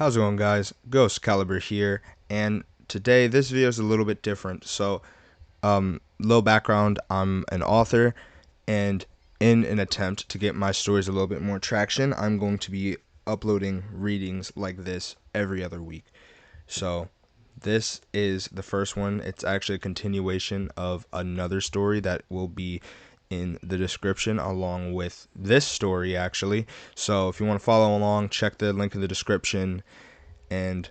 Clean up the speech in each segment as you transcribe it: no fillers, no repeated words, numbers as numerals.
How's it going, guys? Ghost Caliber here, and today this video is a little bit different. Low background, I'm an author, and in an attempt to get my stories a little bit more traction, I'm going to be uploading readings like this every other week. So, this is the first one. It's actually a continuation of another story that will be in the description along with this story, actually. So, if you want to follow along, check the link in the description. And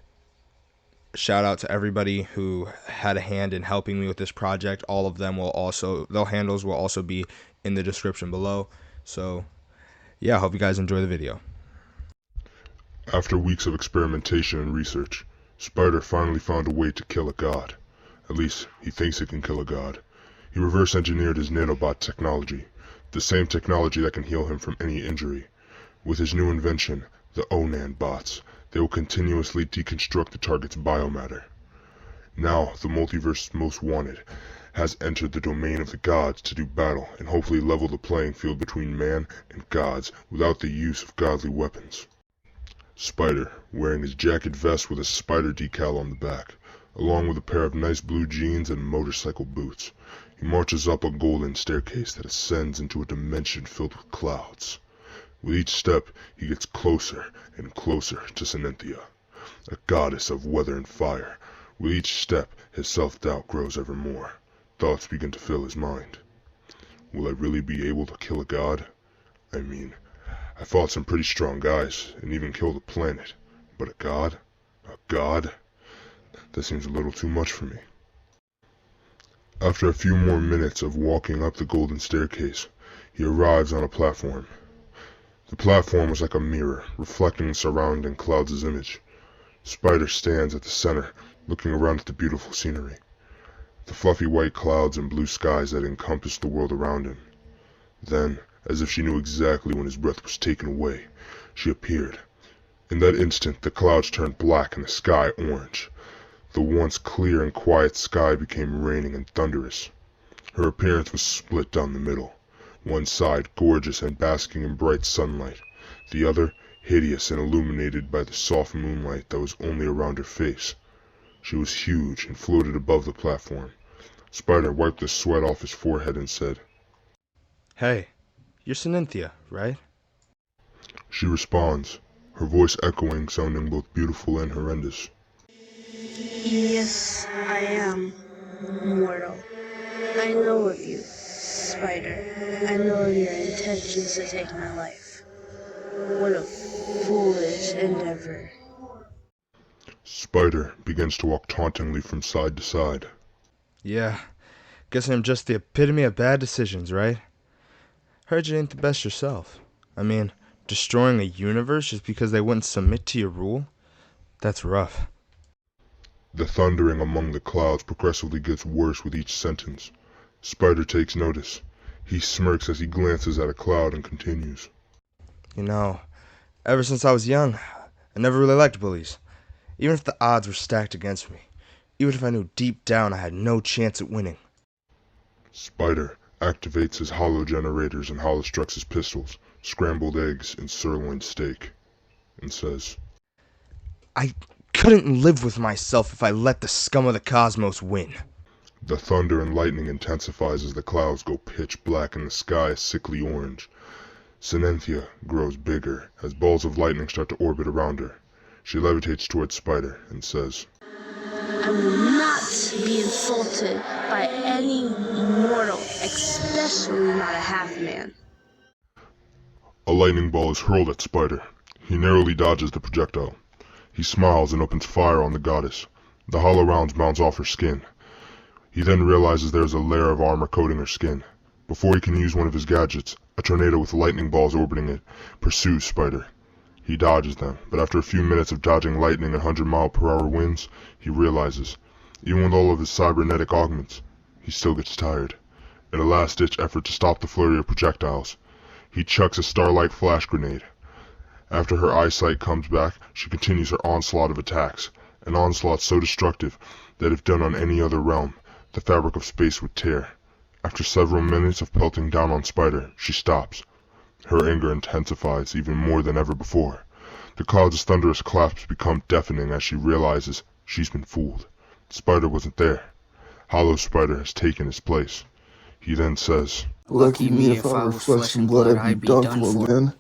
shout out to everybody who had a hand in helping me with this project. All of them will also, their handles will also be in the description below. So, yeah, I hope you guys enjoy the video. After weeks of experimentation and research, Spider finally found a way to kill a god. At least, he thinks he can kill a god. He reverse engineered his nanobot technology, the same technology that can heal him from any injury. With his new invention, the Onan bots, they will continuously deconstruct the target's biomatter. Now, the multiverse's most wanted has entered the domain of the gods to do battle and hopefully level the playing field between man and gods without the use of godly weapons. Spider, wearing his jacket vest with a spider decal on the back, along with a pair of nice blue jeans and motorcycle boots, he marches up a golden staircase that ascends into a dimension filled with clouds. With each step, he gets closer and closer to Sinenthia, a goddess of weather and fire. With each step, his self-doubt grows ever more. Thoughts begin to fill his mind. Will I really be able to kill a god? I fought some pretty strong guys, and even killed a planet. But a god? A god? That seems a little too much for me. After a few more minutes of walking up the golden staircase, he arrives on a platform. The platform was like a mirror, reflecting the surrounding clouds' image. Spider stands at the center, looking around at the beautiful scenery. The fluffy white clouds and blue skies that encompassed the world around him. Then, as if she knew exactly when his breath was taken away, she appeared. In that instant, the clouds turned black and the sky orange. The once clear and quiet sky became raining and thunderous. Her appearance was split down the middle. One side gorgeous and basking in bright sunlight, the other hideous and illuminated by the soft moonlight that was only around her face. She was huge and floated above the platform. Spider wiped the sweat off his forehead and said, "Hey, you're Sinenthia, right?" She responds, her voice echoing, sounding both beautiful and horrendous. Yes, I am mortal. I know of you, Spider. I know of your intentions to take my life. What a foolish endeavor. Spider begins to walk tauntingly from side to side. Yeah, guess I'm just the epitome of bad decisions, right? Heard you ain't the best yourself. Destroying a universe just because they wouldn't submit to your rule? That's rough. The thundering among the clouds progressively gets worse with each sentence. Spider takes notice. He smirks as he glances at a cloud and continues. Ever since I was young, I never really liked bullies. Even if the odds were stacked against me. Even if I knew deep down I had no chance at winning. Spider activates his holo generators and holostructs his pistols, scrambled eggs, and sirloin steak, and says, I couldn't live with myself if I let the scum of the cosmos win. The thunder and lightning intensifies as the clouds go pitch black and the sky a sickly orange. Sinenthia grows bigger as balls of lightning start to orbit around her. She levitates towards Spider and says, I will not be insulted by any mortal, especially not a half-man. A lightning ball is hurled at Spider. He narrowly dodges the projectile. He smiles and opens fire on the goddess. The hollow rounds bounce off her skin. He then realizes there is a layer of armor coating her skin. Before he can use one of his gadgets, a tornado with lightning balls orbiting it pursues Spider. He dodges them, but after a few minutes of dodging lightning and 100-mile-per-hour winds, he realizes, even with all of his cybernetic augments, he still gets tired. In a last-ditch effort to stop the flurry of projectiles, he chucks a starlight flash grenade. After her eyesight comes back, she continues her onslaught of attacks, an onslaught so destructive that if done on any other realm, the fabric of space would tear. After several minutes of pelting down on Spider, she stops. Her anger intensifies even more than ever before. The cloud's thunderous claps become deafening as she realizes she's been fooled. Spider wasn't there. Hollow Spider has taken his place. He then says, "Lucky me if I were flesh and blood, I'd be done for, man."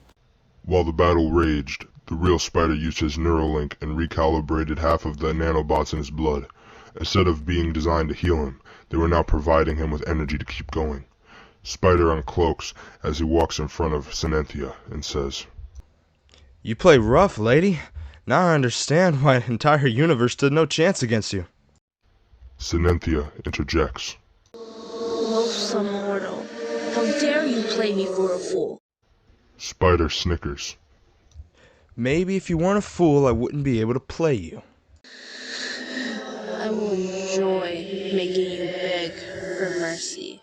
While the battle raged, the real Spider used his Neuralink and recalibrated half of the nanobots in his blood. Instead of being designed to heal him, they were now providing him with energy to keep going. Spider uncloaks as he walks in front of Cynthia and says, You play rough, lady. Now I understand why an entire universe stood no chance against you. Cynthia interjects, Loathsome mortal, how dare you play me for a fool? Spider snickers. Maybe if you weren't a fool, I wouldn't be able to play you. I will enjoy making you beg for mercy.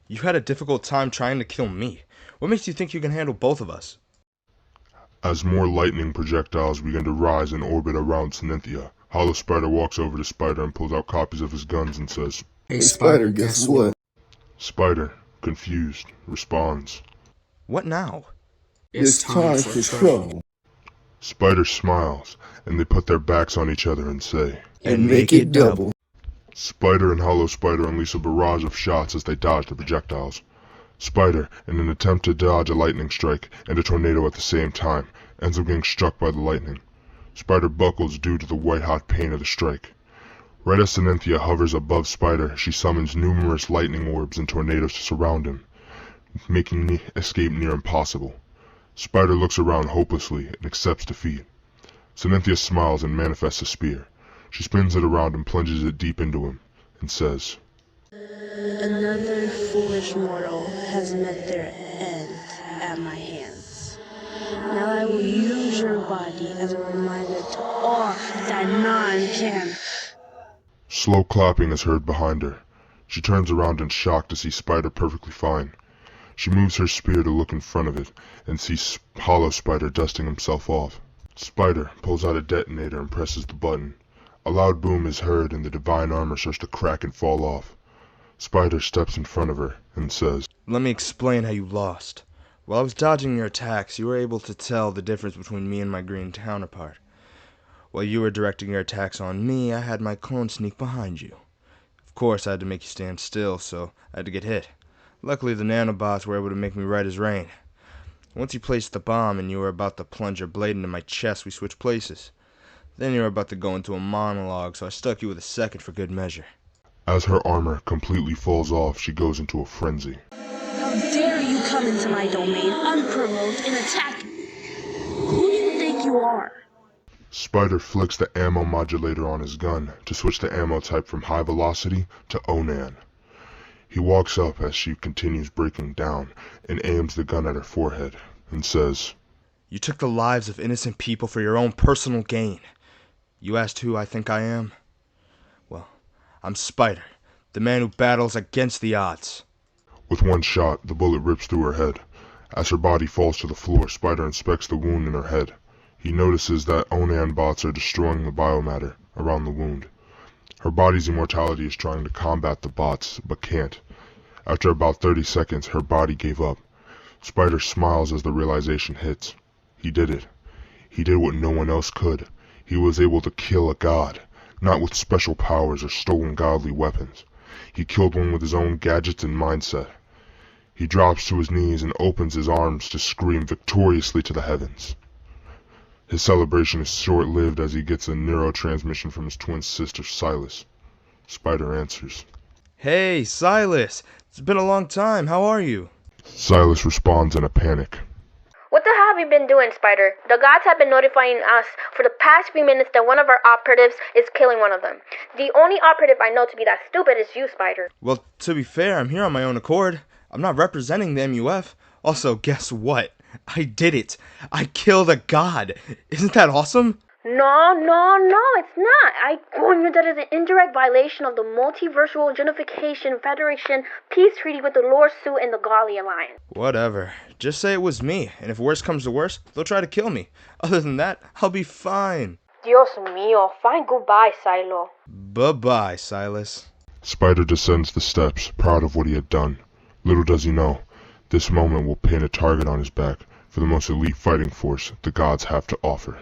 You had a difficult time trying to kill me. What makes you think you can handle both of us? As more lightning projectiles begin to rise and orbit around Cynthia, Hollow Spider walks over to Spider and pulls out copies of his guns and says, "Hey, Spider, guess what? Spider, confused, responds. What now? It's time for trouble. Spider smiles, and they put their backs on each other and say, And make it double." Spider and Hollow Spider unleash a barrage of shots as they dodge the projectiles. Spider, in an attempt to dodge a lightning strike and a tornado at the same time, ends up getting struck by the lightning. Spider buckles due to the white-hot pain of the strike. Right as Cynthia hovers above Spider, she summons numerous lightning orbs and tornadoes to surround him, making escape near impossible. Spider looks around hopelessly and accepts defeat. Cynthia smiles and manifests a spear. She spins it around and plunges it deep into him, and says, Another foolish mortal has met their end at my hands. Now I will use your body as a reminder to all that none can. Slow clapping is heard behind her. She turns around in shock to see Spider perfectly fine. She moves her spear to look in front of it and sees Hollow Spider dusting himself off. Spider pulls out a detonator and presses the button. A loud boom is heard and the divine armor starts to crack and fall off. Spider steps in front of her and says, Let me explain how you lost. While I was dodging your attacks, you were able to tell the difference between me and my green counterpart. While you were directing your attacks on me, I had my clone sneak behind you. Of course, I had to make you stand still, so I had to get hit. Luckily, the nanobots were able to make me right as rain. Once you placed the bomb and you were about to plunge your blade into my chest, we switched places. Then you were about to go into a monologue, so I stuck you with a second for good measure. As her armor completely falls off, she goes into a frenzy. How dare you come into my domain unprovoked and attack me? Who do you think you are? Spider flicks the ammo modulator on his gun to switch the ammo type from high velocity to Onan. He walks up as she continues breaking down and aims the gun at her forehead and says, You took the lives of innocent people for your own personal gain. You asked who I think I am? Well, I'm Spider, the man who battles against the odds. With one shot, the bullet rips through her head. As her body falls to the floor, Spider inspects the wound in her head. He notices that Onan bots are destroying the biomatter around the wound. Her body's immortality is trying to combat the bots, but can't. After about 30 seconds, her body gave up. Spider smiles as the realization hits. He did it. He did what no one else could. He was able to kill a god, not with special powers or stolen godly weapons. He killed one with his own gadgets and mindset. He drops to his knees and opens his arms to scream victoriously to the heavens. His celebration is short-lived as he gets a neurotransmission from his twin sister, Silas. Spider answers. Hey, Silas! It's been a long time. How are you? Silas responds in a panic. What the hell have you been doing, Spider? The gods have been notifying us for the past few minutes that one of our operatives is killing one of them. The only operative I know to be that stupid is you, Spider. Well, to be fair, I'm here on my own accord. I'm not representing the MUF. Also, guess what? I did it. I killed a god. Isn't that awesome? No, it's not. I warn you that is an indirect violation of the Multiversal Unification Federation peace treaty with the Lord Su and the Gali Alliance. Whatever. Just say it was me, and if worse comes to worse, they'll try to kill me. Other than that, I'll be fine. Dios mío, fine goodbye, Silo. Bye-bye, Silas. Spider descends the steps, proud of what he had done. Little does he know, this moment will paint a target on his back for the most elite fighting force the gods have to offer.